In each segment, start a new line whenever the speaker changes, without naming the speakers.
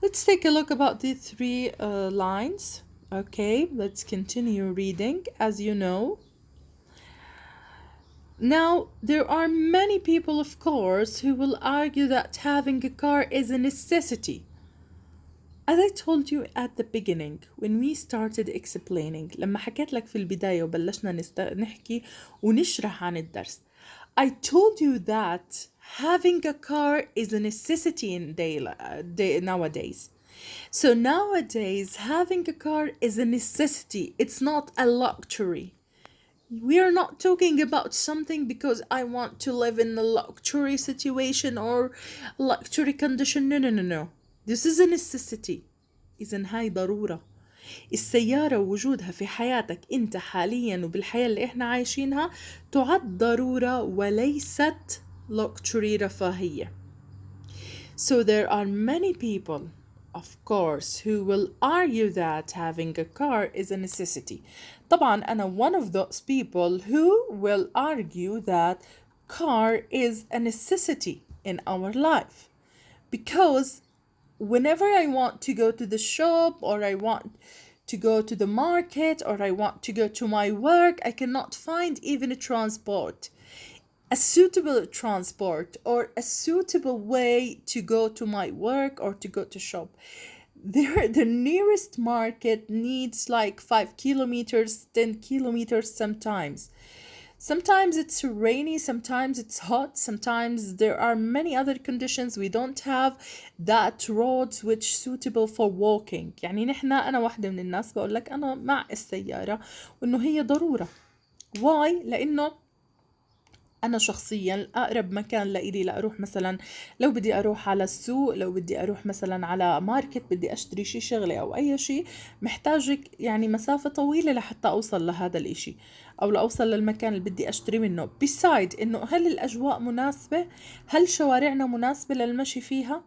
Let's take a look about the three lines. Okay, let's continue reading. As you know, now there are many people, of course, who will argue that having a car is a necessity. As I told you at the beginning when we started explaining لما حكيت لك في البداية وبلشنا نحكي ونشرح عن الدرس, I told you that having a car is a necessity in nowadays. So nowadays, having a car is a necessity. It's not a luxury. We are not talking about something because I want to live in a luxury situation or luxury condition. No, no, no, no. This is a necessity. إذن هاي ضرورة. السيارة وجودها في حياتك أنت حاليا وبالحياة اللي إحنا عايشينها تعد ضرورة وليست luxury رفاهية. So there are many people, of course, who will argue that having a car is a necessity. طبعا أنا one of those people who will argue that car is a necessity in our life. Because whenever I want to go to the shop or I want to go to the market or I want to go to my work, I cannot find even a transport. A suitable transport or a suitable way to go to my work or to go to shop. The nearest market needs like 5 kilometers, 10 kilometers sometimes. Sometimes it's rainy, sometimes it's hot, sometimes there are many other conditions. We don't have that roads which suitable for walking. يعني أنا واحدة من الناس بقول لك أنا مع السيارة وإنه هي ضرورة. Why؟ لأنه أنا شخصيا أقرب مكان لإلي لأروح مثلا لو بدي أروح على السوق، لو بدي أروح مثلا على ماركت بدي أشتري شي شغلة أو أي شي، محتاج يعني مسافة طويلة لحتى أوصل لهذا الإشي أو لأوصل للمكان اللي بدي أشتري منه. Beside إنه هل الأجواء مناسبة؟ هل شوارعنا مناسبة للمشي فيها؟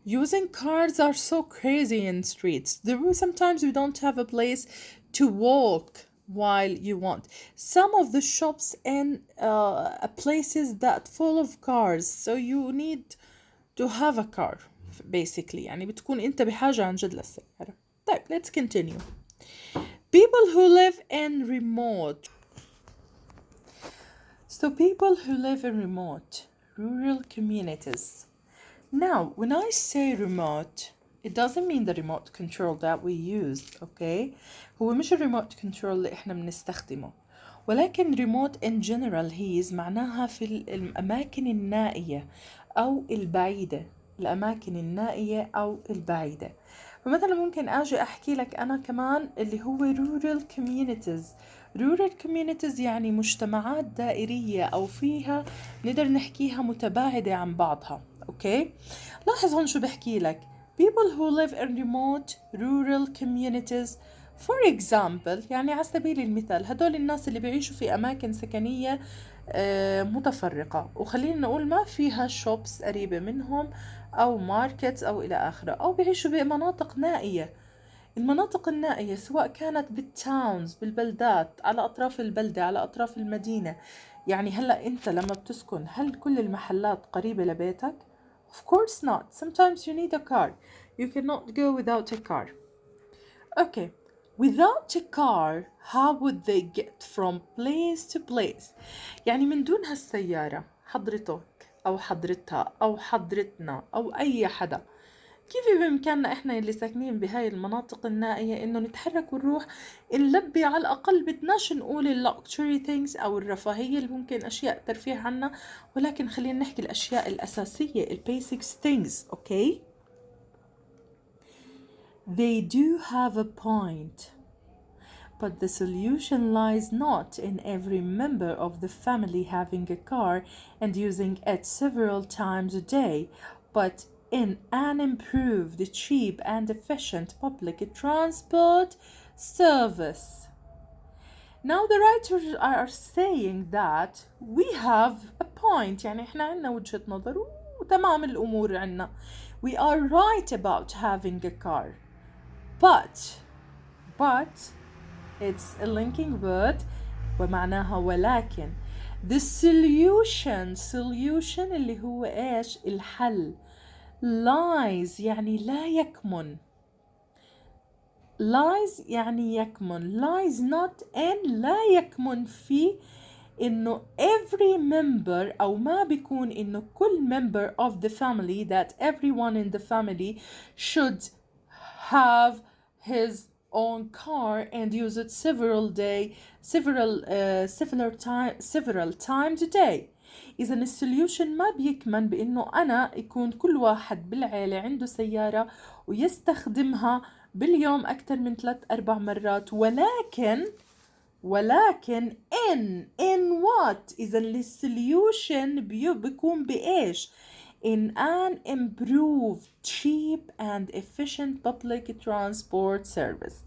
Using cars are so crazy in streets. Sometimes we don't have a place to walk while you want. Some of the shops in places that full of cars, so you need to have a car basically. يعني بتكون أنت بحاجة عن جد للسيارة. طيب, let's continue. People who live in remote. So people who live in remote, rural communities. Now, when I say remote, it doesn't mean the remote control that we use, okay? هو مش الريموت كنترول اللي احنا بنستخدمه، ولكن remote in general هي معناها في الأماكن النائية أو البعيدة، الأماكن النائية أو البعيدة. فمثلا ممكن أجي أحكي لك أنا كمان اللي هو rural communities. rural communities يعني مجتمعات دائرية أو فيها نقدر نحكيها متباعدة عن بعضها. اوكي، لاحظ هون شو بحكي لك. people who live in remote rural communities for example، يعني على سبيل المثال هدول الناس اللي بيعيشوا في أماكن سكنية متفرقة، وخلينا نقول ما فيها shops قريبة منهم أو markets أو إلى آخره، أو بيعيشوا بمناطق نائية. المناطق النائية سواء كانت بالتاونز، بالبلدات، على أطراف البلدة، على أطراف المدينة. يعني هلأ أنت لما بتسكن هل كل المحلات قريبة لبيتك؟ Of course not. Sometimes you need a car. You cannot go without a car. Okay. Without a car, how would they get from place to place? يعني من دون هالسيارة حضرتك أو حضرتها أو حضرتنا أو أي حدا، كيف بإمكاننا إحنا اللي ساكنين بهاي المناطق النائية إنه نتحرك ونروح نلبي على الأقل، بدناش نقول luxury things أو الرفاهية اللي ممكن أشياء ترفيه عنا، ولكن خلينا نحكي الأشياء الأساسية basic things. okay? They do have a point, but the solution lies not in every member of the family having a car and using it several times a day, but in an improved, cheap, and efficient public transport service. Now the writers are saying that we have a point، يعني احنا عنا وجهة نظر وتمام الأمور عنا. We are right about having a car, but it's a linking word ومعناها ولكن. The solution اللي هو إيش؟ الحل. lies يعني لا يكمن. lies يعني يكمن. lies not in لا يكمن في إنه every member أو ما بيكون إنه كل member of the family that everyone in the family should have his own car and use it several times a day. إذا السوليوشن ما بيكمن بإنه أنا يكون كل واحد بالعيلة عنده سيارة ويستخدمها باليوم أكثر من 3-4 مرات، ولكن in what؟ إذا السوليوشن بيكون بإيش؟ in an improved, cheap and efficient public transport service.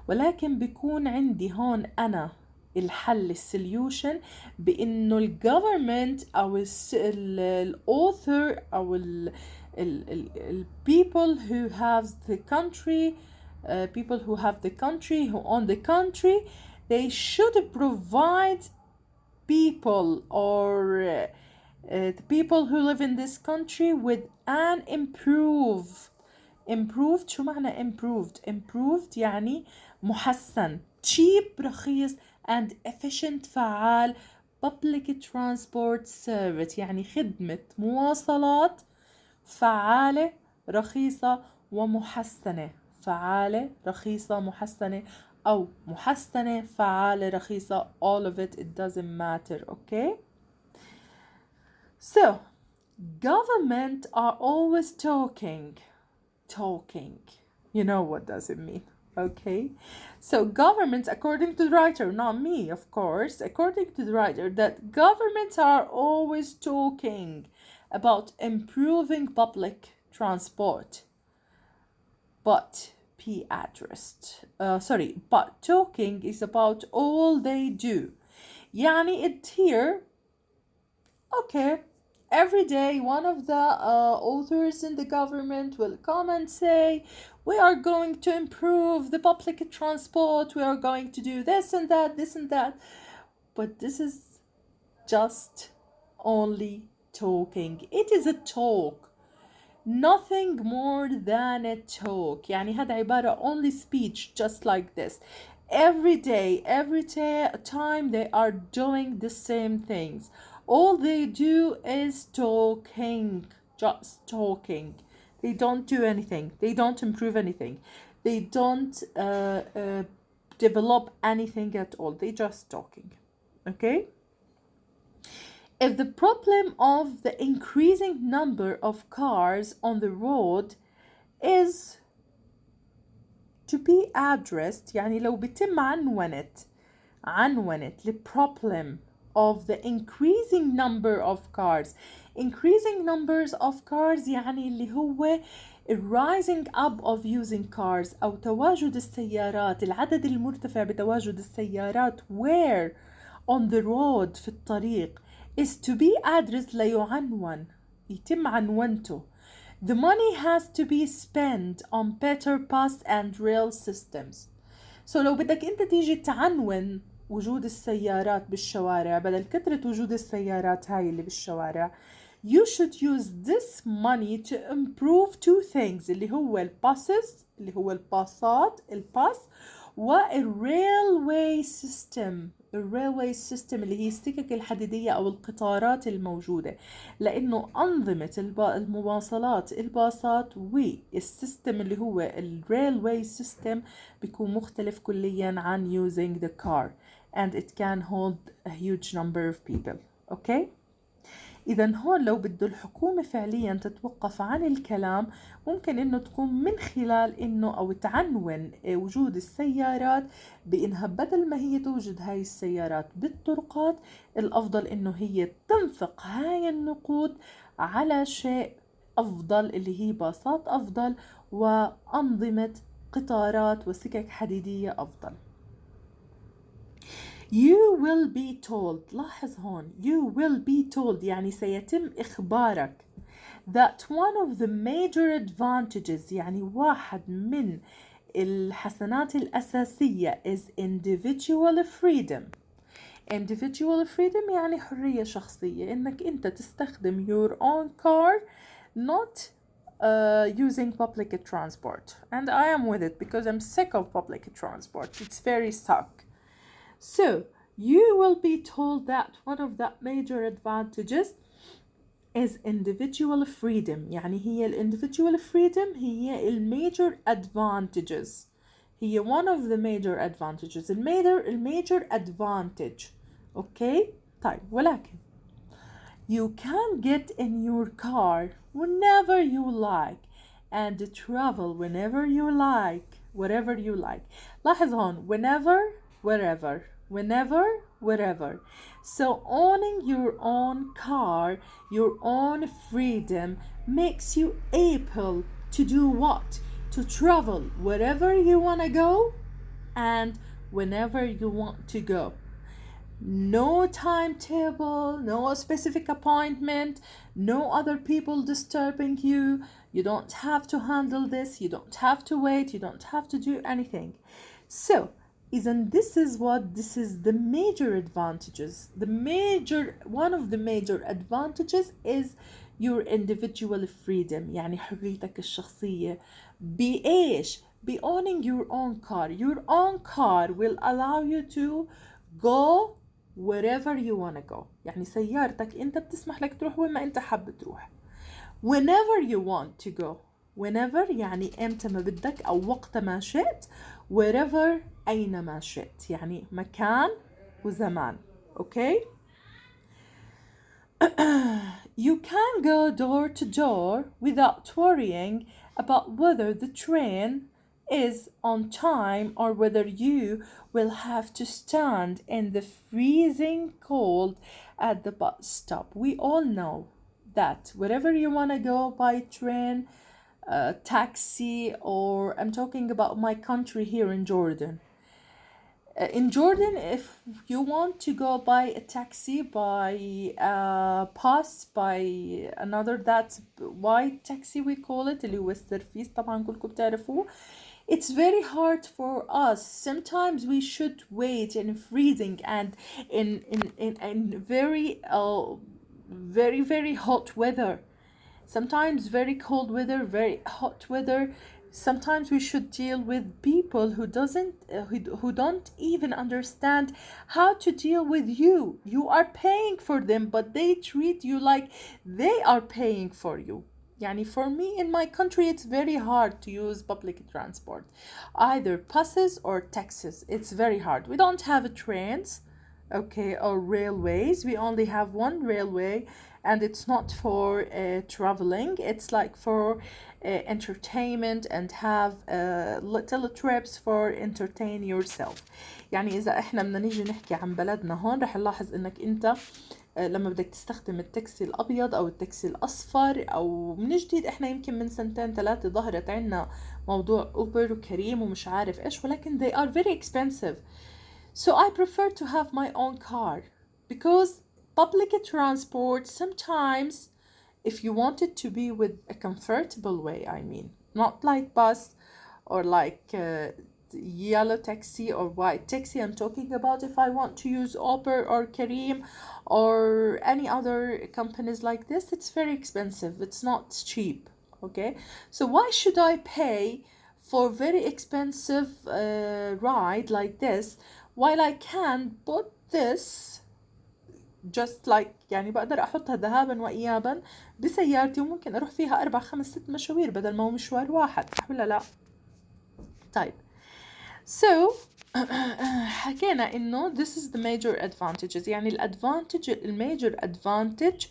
ولكن بيكون عندي هون أنا الحل السوليوشن بإنه الجوفرمنت أو الأوثر أو ال people who have the country who own the country, they should provide people or the people who live in this country with an improved شو معنى improved يعني محسن، cheap رخيص and efficient فعال public transport service يعني خدمة مواصلات فعالة رخيصة ومحسنة. فعالة رخيصة محسنة أو محسنة فعالة رخيصة. all of it doesn't matter. okay, so government are always talking. You know what does it mean. Okay, so governments, according to the writer, not me of course, according to the writer, that governments are always talking about improving public transport, but talking is about all they do. يعني it here, okay, every day one of the authors in the government will come and say, we are going to improve the public transport, we are going to do this and that, but this is just only talking. It is a talk, nothing more than a talk. يعني هذا عبارة only speech, just like this. Every time they are doing the same things. All they do is talking, just talking. They don't do anything. They don't improve anything. They don't develop anything at all. They just talking. Okay? If the problem of the increasing number of cars on the road is to be addressed, يعني لو بيتم عنونت the problem of the increasing number of cars. Increasing numbers of cars يعني اللي هو rising up of using cars أو تواجد السيارات، العدد المرتفع بتواجد السيارات where on the road في الطريق is to be addressed ليعنون، يتم عنونته. The money has to be spent on better bus and rail systems. So لو بدك انت تيجي تعنون وجود السيارات بالشوارع بدل كثرة وجود السيارات هاي اللي بالشوارع، you should use this money to improve two things اللي هو الباسز، اللي هو الباصات الباص، والrailway system اللي هي السكك الحديدية أو القطارات الموجودة، لأنه أنظمة المواصلات الباصات والسيستم اللي هو الrailway system بيكون مختلف كليا عن using the car and it can hold a huge number of people. okay? إذا هون لو بده الحكومة فعليا تتوقف عن الكلام ممكن إنه تكون من خلال إنه أو تعنون وجود السيارات بإنها بدل ما هي توجد هاي السيارات بالطرقات الأفضل إنه هي تنفق هاي النقود على شيء أفضل اللي هي باصات أفضل وأنظمة قطارات وسكك حديدية أفضل. You will be told، لاحظ هون you will be told يعني سيتم إخبارك that one of the major advantages يعني واحد من الحسنات الأساسية is individual freedom. individual freedom يعني حرية شخصية، إنك أنت تستخدم your own car not using public transport. And I am with it because I'm sick of public transport. It's very suck. So you will be told that one of the major advantages is individual freedom. يعني هي individual freedom هي major advantages. هي one of the major advantages. major advantage. Okay? طيب ولكن you can get in your car whenever you like and travel whenever you like, wherever you like. لاحظ هون whenever, wherever, whenever, wherever. So owning your own car, your own freedom makes you able to do what? To travel wherever you want to go and whenever you want to go. No timetable, no specific appointment, no other people disturbing you. You don't have to handle this, you don't have to wait, you don't have to do anything. So, this is the major advantages. One of the major advantages is your individual freedom. يعني حريتك الشخصية. بإيش؟ owning your own car. Your own car will allow you to go wherever you want to go. يعني سيارتك انت بتسمح لك تروح وين ما انت حابب تروح. Whenever you want to go. Whenever يعني امتى ما بدك او وقت ما شئت. Wherever أينما شئت. يعني مكان وزمان. Okay? You can go door to door without worrying about whether the train is on time or whether you will have to stand in the freezing cold at the bus stop. We all know that wherever you want to go by train, taxi, or I'm talking about my country here in Jordan. In Jordan, if you want to go by a taxi, by a bus, by another that white taxi we call it اللي هو السرفيس طبعا كلكم بتعرفوه. It's very hard for us. Sometimes we should wait in freezing and in very hot weather. Sometimes very cold weather, very hot weather. Sometimes we should deal with people who don't even understand how to deal with you. You are paying for them, but they treat you like they are paying for you. Yani for me in my country, it's very hard to use public transport, either buses or taxis. It's very hard. We don't have trains, okay, or railways. We only have one railway, and it's not for traveling. It's like for entertainment and have little trips for entertain yourself. يعني إذا إحنا بدنا نيجي نحكي عن بلدنا هون رح نلاحظ إنك أنت لما بدك تستخدم التاكسي الأبيض أو التاكسي الأصفر أو من جديد إحنا يمكن من سنتين ثلاثة ظهرت عنا موضوع أوبر وكريم ومش عارف إيش ولكن they are very expensive. So I prefer to have my own car because public transport sometimes if you want it to be with a comfortable way, I mean, not like bus or like yellow taxi or white taxi. I'm talking about if I want to use Uber or Careem or any other companies like this, it's very expensive. It's not cheap, okay? So why should I pay for very expensive ride like this while I can put this just like يعني بقدر أحطها ذهابا وإيابا بسيارتي وممكن أروح فيها 4 5 6 مشاوير بدل ما هو مشوار واحد صح ولا لا؟ طيب so حكينا إنه this is the major advantages يعني الميجر advantage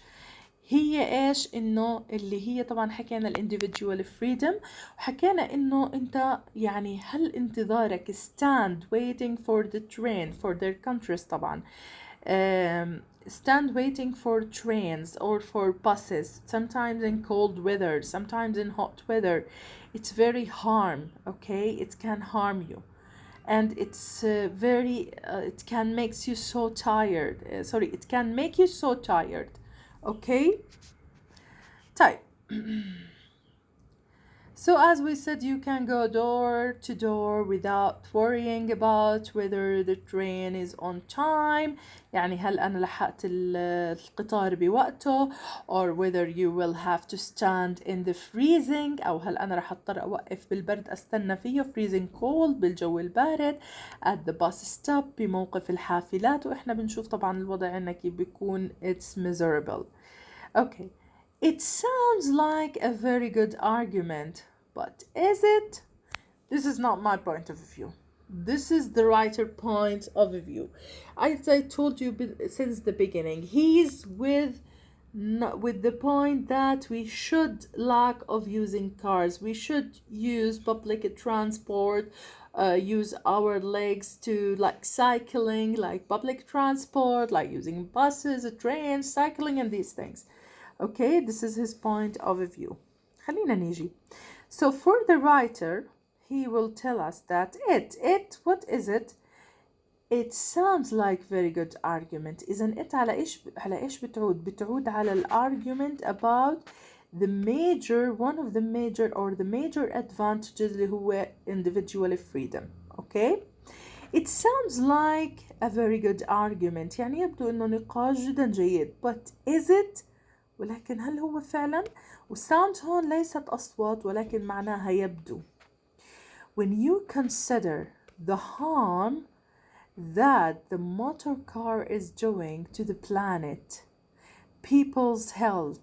هي إيش إنه اللي هي طبعا حكينا individual freedom وحكينا إنه أنت يعني هل انتظارك stand waiting for the train for their countries طبعا stand waiting for trains or for buses sometimes in cold weather sometimes in hot weather it's very harm okay it can harm you and it's it can makes you so tired it can make you so tired okay type So as we said, you can go door to door without worrying about whether the train is on time. يعني هل أنا لحقت القطار بوقته, or whether you will have to stand in the freezing, أو هل أنا رح أضطر أوقف بالبرد أستنى فيه freezing cold بالجو البارد at the bus stop بموقف الحافلات. وإحنا بنشوف طبعا الوضع عنا كيف بيكون it's miserable. Okay. It sounds like a very good argument, but is it? This is not my point of view. This is the writer point of view. As I told you since the beginning, he's with the point that we should lack of using cars. We should use public transport, use our legs to like cycling, like public transport, like using buses, trains, cycling, and these things. Okay, this is his point of view. خلينا نيجي. So for the writer, he will tell us that what is it? It sounds like very good argument. إذن it على إيش بتعود؟ بتعود على الargument about the major, one of the major or the major advantages اللي هو individual freedom. Okay? It sounds like a very good argument. يعني يبدو إنه نقاش جدا جيد. But is it? ولكن هل هو فعلا؟ والsound هون ليست أصوات ولكن معناها يبدو. When you consider the harm that the motor car is doing to the planet, people's health,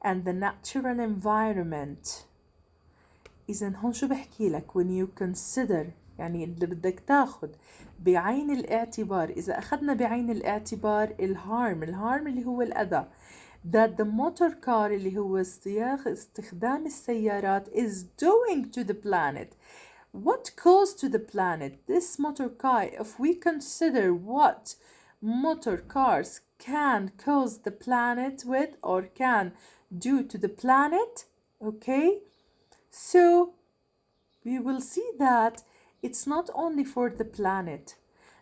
and the natural environment. إذن هون شو بحكي لك؟ when you consider يعني اللي بدك تاخد بعين الاعتبار. إذا أخذنا بعين الاعتبار الهارم اللي هو الأذى that the motor car اللي هو استخدام السيارات is doing to the planet. What cause to the planet? This motor car, if we consider what motor cars can cause the planet with or can do to the planet, okay? So we will see that it's not only for the planet.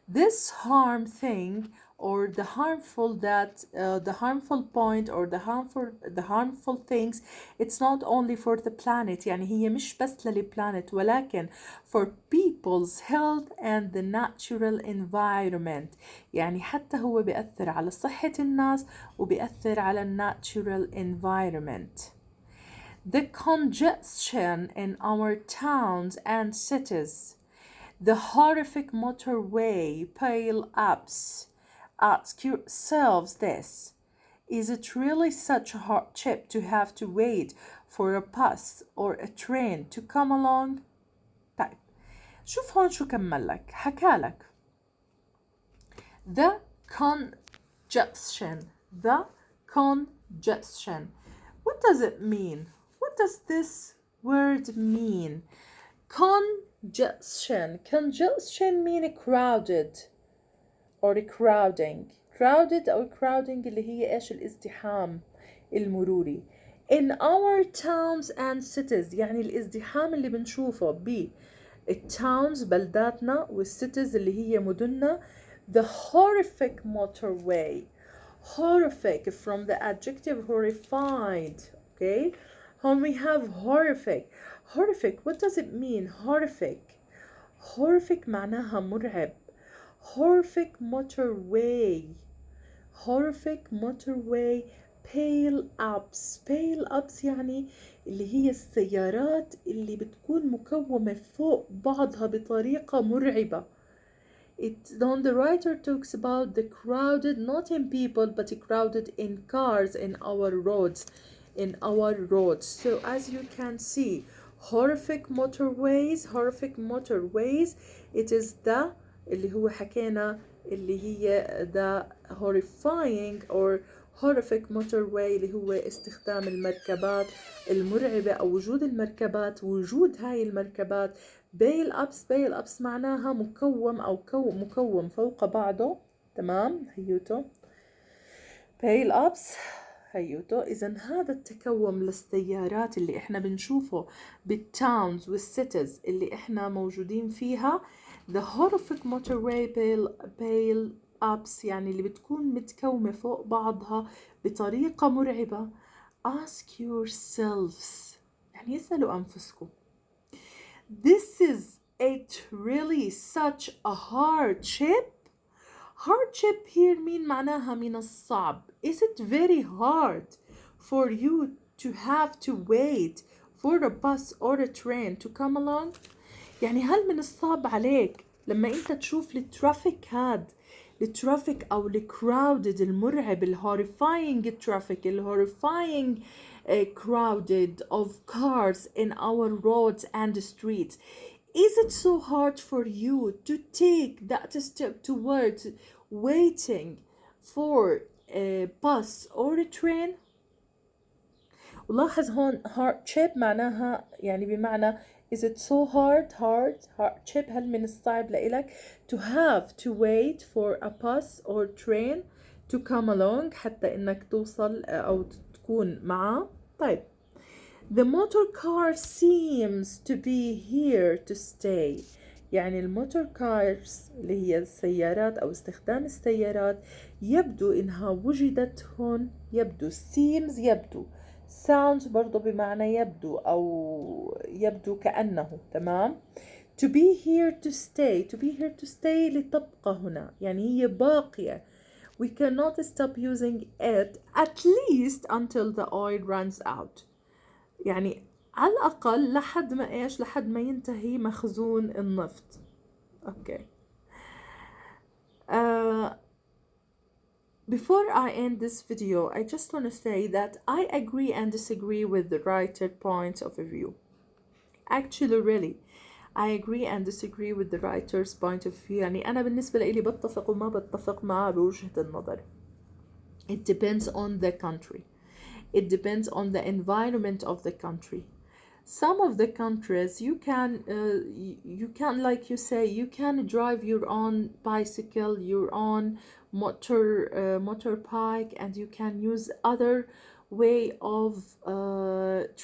This harm thing or the harmful point or the harmful things, it's not only for the planet. يعني هي مش بس للبلانت ولكن for people's health and the natural environment. يعني حتى هو بيأثر على صحة الناس وبيأثر على natural environment. The congestion in our towns and cities, the horrific motorway pile-ups. Ask yourselves this: is it really such a hardship to have to wait for a bus or a train to come along? طيب شوف هون شو كمل لك. حكالك the congestion. What does it mean? What does this word mean? Congestion mean crowded or crowding. Crowded أو crowding اللي هي إيش؟ الازدحام المروري. In our towns and cities يعني الازدحام اللي بنشوفه بالtowns بلداتنا والcities اللي هي مدننا. The horrific motorway. Horrific from the adjective horrified. Okay? When we have horrific. What does it mean? Horrific معناها مرعب. Horrific motorway. Pale ups يعني اللي هي السيارات اللي بتكون مكومة فوق بعضها بطريقة مرعبة. The writer talks about the crowded, not in people, but crowded in cars in our roads. So as you can see, horrific motorways, it is the اللي هو حكينا اللي هي the horrifying or horrific motorway اللي هو استخدام المركبات المرعبة أو وجود المركبات، وجود هاي المركبات. بيل أبس معناها مكوم أو مكوم فوق بعضه. تمام هيوتو بيل أبس هيوتو. إذن هذا التكوم للسيارات اللي إحنا بنشوفه بالتاونز والسيتيز اللي إحنا موجودين فيها. The horrific motorway pile ups يعني اللي بتكون متكومة فوق بعضها بطريقة مرعبة. Ask yourselves يعني اسألوا أنفسكم. This is it really such a hardship? Hardship here mean معناها من الصعب. Is it very hard for you to have to wait for a bus or a train to come along? يعني هل من الصعب عليك لما انت تشوف الترافيك هاد، الترافيك او الكراودد المرعب، الهوريفاينج ترافيك، الهوريفاينج crowded of cars in our roads and streets. Is it so hard for you to take that step towards waiting for a bus or a train? ولاحظ هون hardship معناها يعني بمعنى is it so hardship هل من الصعب لإلك to have to wait for a bus or train to come along حتى إنك توصل أو تكون معه. طيب the motor car seems to be here to stay. يعني الموتور كارز اللي هي السيارات أو استخدام السيارات يبدو إنها وجدت هون. يبدو seems يبدو sounds برضو بمعنى يبدو أو يبدو كأنه. تمام. to be here to stay to be here to stay لتبقى هنا يعني هي باقية. we cannot stop using it at least until the oil runs out. يعني على الأقل لحد ما إيش لحد ما ينتهي مخزون النفط. أوكي. Before I end this video, I just want to say that I agree and disagree with the writer points of view. Actually, really, I agree and disagree with the writer's point of view. يعني أنا بالنسبة لي بتفق وما بتفق معه بوجهة النظر. It depends on the country. It depends on the environment of the country. Some of the countries you can like you say you can drive your own bicycle, your own motorbike, and you can use other way of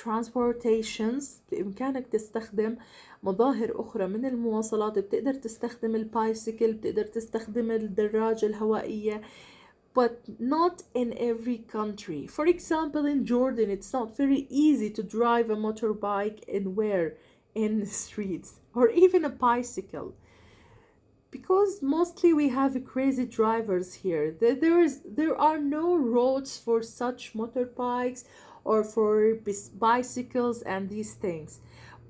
transportations. بإمكانك تستخدم مظاهر أخرى من المواصلات. بتقدر تستخدم البايسيكل، بتقدر تستخدم الدراجة الهوائية. But not in every country. For example, in Jordan, it's not very easy to drive a motorbike anywhere in the streets or even a bicycle, because mostly we have crazy drivers here. There are no roads for such motorbikes or for bicycles and these things.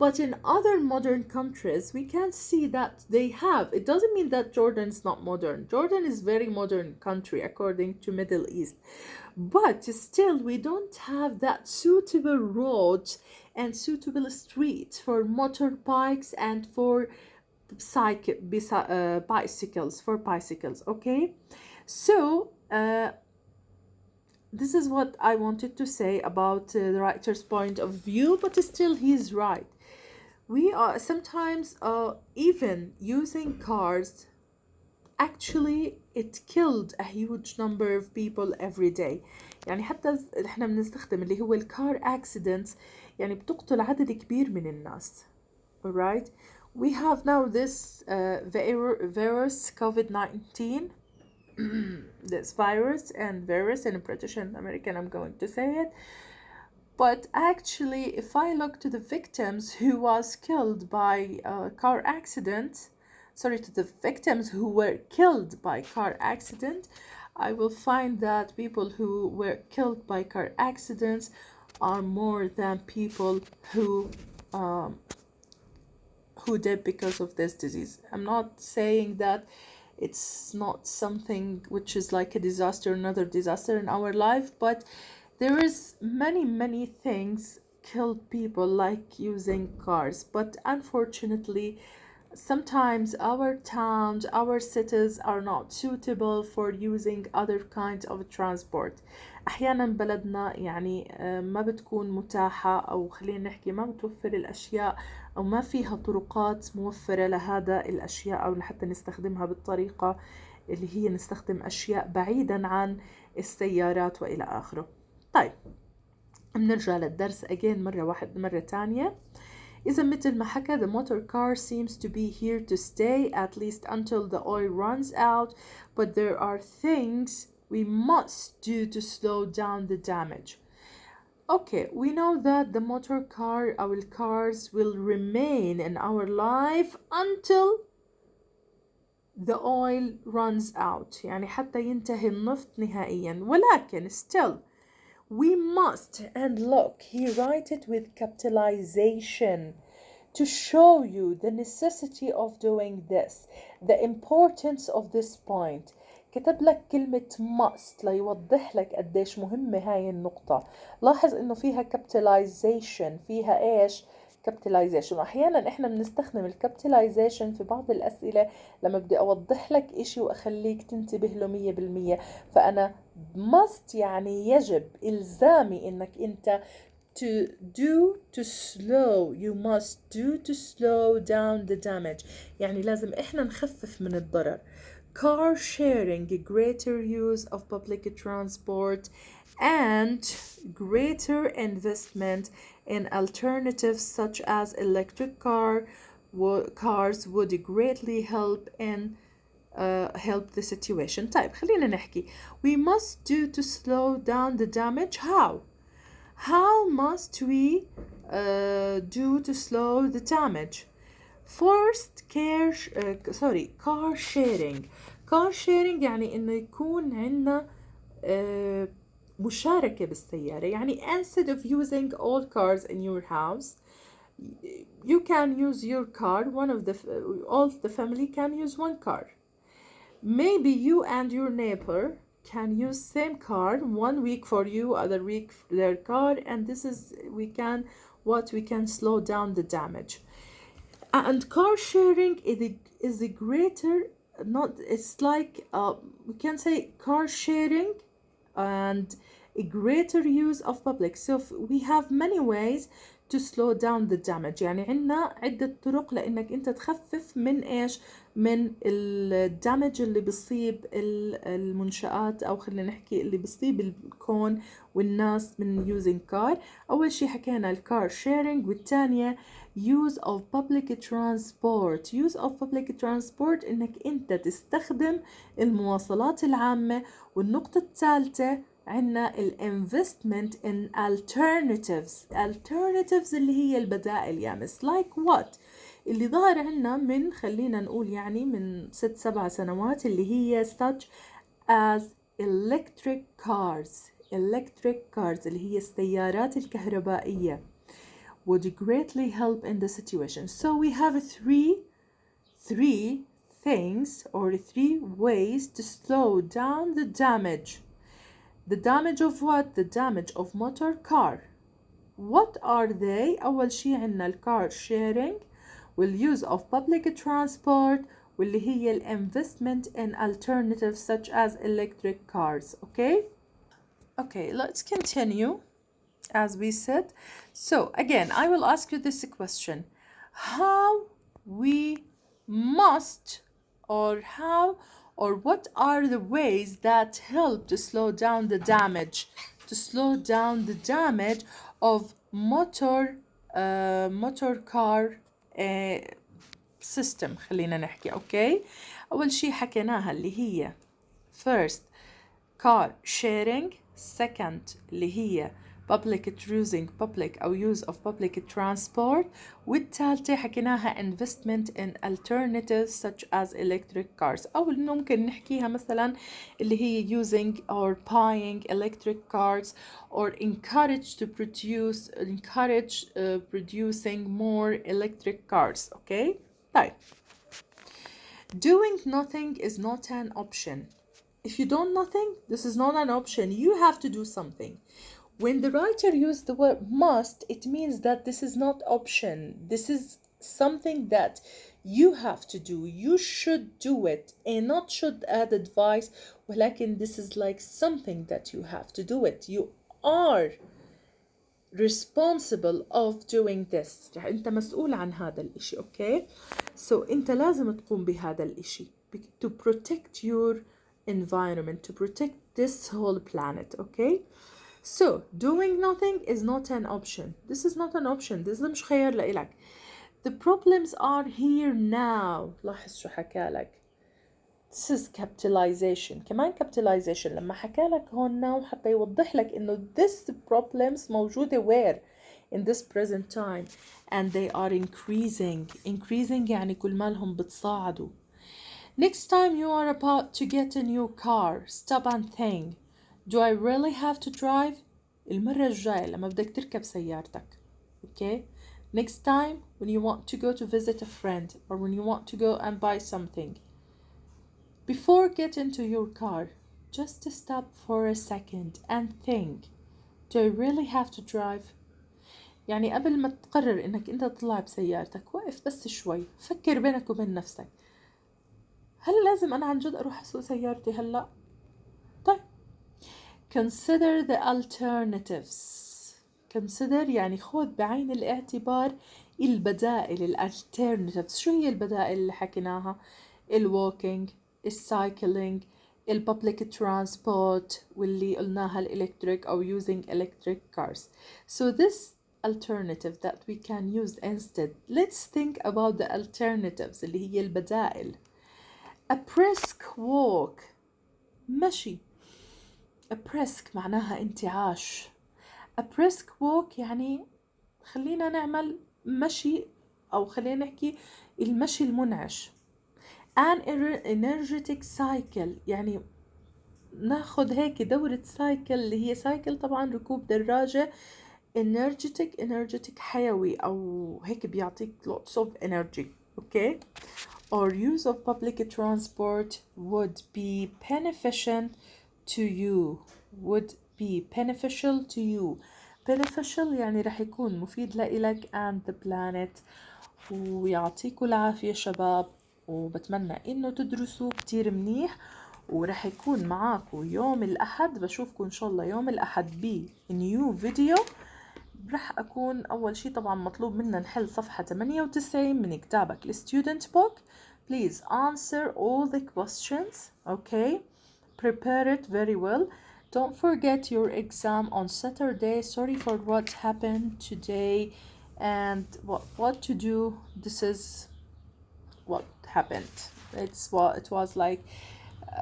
But in other modern countries, we can see that they have. It doesn't mean that Jordan is not modern. Jordan is very modern country according to Middle East. But still, we don't have that suitable roads and suitable streets for motorbikes and for bicycles. Okay, so this is what I wanted to say about the writer's point of view, but still he's right. We are sometimes even using cars, actually it killed a huge number of people every day. يعني حتى احنا بنستخدم اللي هو الكار accidents يعني بتقتل عدد كبير من الناس. Alright, we have now this virus COVID-19. This virus and virus in British and American, I'm going to say it. But actually, if I look to the victims who was killed by car accident, to the victims who were killed by car accident, I will find that people who were killed by car accidents are more than people who died because of this disease. I'm not saying that it's not something which is like a disaster, another disaster in our life, but there is many things killed people like using cars. But unfortunately, sometimes our towns, our cities are not suitable for using other kinds of transport. أحيانا بلدنا يعني ما بتكون متاحة، أو خلينا نحكي ما بتوفر الأشياء، أو ما فيها طرقات موفرة لهذا الأشياء، أو لحتى نستخدمها بالطريقة اللي هي نستخدم أشياء بعيدا عن السيارات وإلى آخره. طيب بنرجع للدرس again مرة تانية. إذا مثل ما حكى the motor car seems to be here to stay at least until the oil runs out, but there are things we must do to slow down the damage. Okay, we know that the motor car, our cars will remain in our life until the oil runs out. يعني حتى ينتهي النفط نهائيا. ولكن still we must, and look, he write it with capitalization to show you the necessity of doing this, the importance of this point. كتب لك كلمة must ليوضح لك قديش مهمة هاي النقطة. لاحظ انه فيها capitalization، فيها ايش؟ capitalization. واحيانا احنا بنستخدم الكابيتاليزيشن في بعض الاسئلة لما بدي اوضح لك اشي واخليك تنتبه له 100%. فانا must يعني يجب، الزامي انك انت to do to slow، you must do to slow down the damage، يعني لازم احنا نخفف من الضرر. car sharing, greater use of public transport and greater investment in alternatives such as electric cars would greatly help in help the situation. طيب خلينا نحكي. We must do to slow down the damage. How must we do to slow the damage? First, car sharing. car sharing يعني إنه يكون عندنا مشاركة بالسيارة. يعني instead of using all cars in your house, you can use your car. All the family can use one car. Maybe you and your neighbor can use same car, 1 week for you, other week their car, and this is we can slow down the damage. And car sharing is a greater, not it's like we can say car sharing and a greater use of public. So we have many ways to slow down the damage. يعني عنا عدة طرق لأنك أنت تخفف من إيش؟ من الدمج اللي بيصيب المنشآت، أو خلينا نحكي اللي بيصيب الكون والناس من using car. أول شي حكينا الكار sharing، والتانية use of public transport. use of public transport إنك أنت تستخدم المواصلات العامة. والنقطة الثالثة عنا investment in alternatives اللي هي البدائل. يعني like what اللي ظهر عنا من خلينا نقول يعني من 6-7 سنوات، اللي هي such as electric cars اللي هي السيارات الكهربائية would greatly help in the situation. So we have three things or 3 ways to slow down the damage. The damage of what? The damage of motor car. What are they? أول شي عنا الcar sharing والuse of public transport واللي هي investment in alternatives such as electric cars. Okay, let's continue as we said. So again, I will ask you this question. How we must or what are the ways that help to slow down the damage of motor car system. خلينا نحكي. اوكي، اول شي حكيناها اللي هي first car sharing، second اللي هي using public أو use of public transport، والثالثة حكيناها investment in alternatives such as electric cars. أو ممكن نحكيها مثلا اللي هي using or buying electric cars or encourage producing more electric cars. Okay. طيب. Doing nothing is not an option. If you do nothing, this is not an option. You have to do something. When the writer used the word must, it means that this is not option. This is something that you have to do. You should do it, and not should add advice. ولكن this is like something that you have to do it. You are responsible of doing this. أنت مسؤول عن هذا الإشي. Okay? So أنت لازم تقوم بهذا الإشي to protect your environment, to protect this whole planet. Okay? So doing nothing is not an option. This is not an option. This مش خيار لإلك. The problems are here now. لاحظ شو حكالك. This is capitalization. كمان capitalization لما حكى لك هون now حتى يوضح لك إنه this problems موجودة where in this present time and they are increasing يعني كل ما لهم بتصاعدوا. Next time you are about to get a new car, stop and think, do I really have to drive? المرة الجاية لما بدك تركب سيارتك. Okay? Next time when you want to go to visit a friend or when you want to go and buy something, before get into your car, just stop for a second and think, do I really have to drive? يعني قبل ما تقرر انك انت تطلع بسيارتك وقف بس شوي فكر بينك وبين نفسك، هل لازم انا عن جد اروح اسوق سيارتي هلا؟ طيب consider the alternatives. consider يعني خذ بعين الاعتبار البدائل alternatives. شو هي البدائل اللي حكيناها؟ walking, cycling, public transport واللي قلناها electric أو using electric cars. So this alternative that we can use instead, let's think about the alternatives اللي هي البدائل. A brisk walk مشي. A brisk معناها انتعاش. A brisk walk يعني خلينا نعمل مشي أو خلينا نحكي المشي المنعش. An energetic cycle يعني ناخد هيك دورة سايكل اللي هي سايكل طبعا ركوب دراجة. energetic حيوي أو هيك بيعطيك lots of energy. okay? Or use of public transport would be beneficial to you. would be beneficial to you. beneficial يعني رح يكون مفيد لإلك and the planet. ويعطيكم العافية شباب، وبتمنى إنه تدرسوا كتير منيح، ورح يكون معاكم يوم الأحد، بشوفكم إن شاء الله يوم الأحد بنيو فيديو. رح أكون أول شي طبعا مطلوب منا نحل صفحة 98 من كتابك الستودنت بوك. Please answer all the questions. Okay? Prepare it very well. Don't forget your exam on Saturday. Sorry for what happened today and what to do. This is what happened. It was like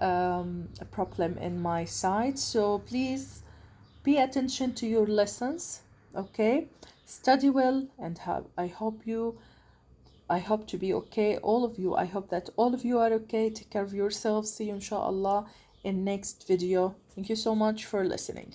a problem in my side. So please pay attention to your lessons. Okay? Study well and I hope to be okay. All of you, I hope that all of you are okay. Take care of yourselves. See you inshallah in next video. Thank you so much for listening.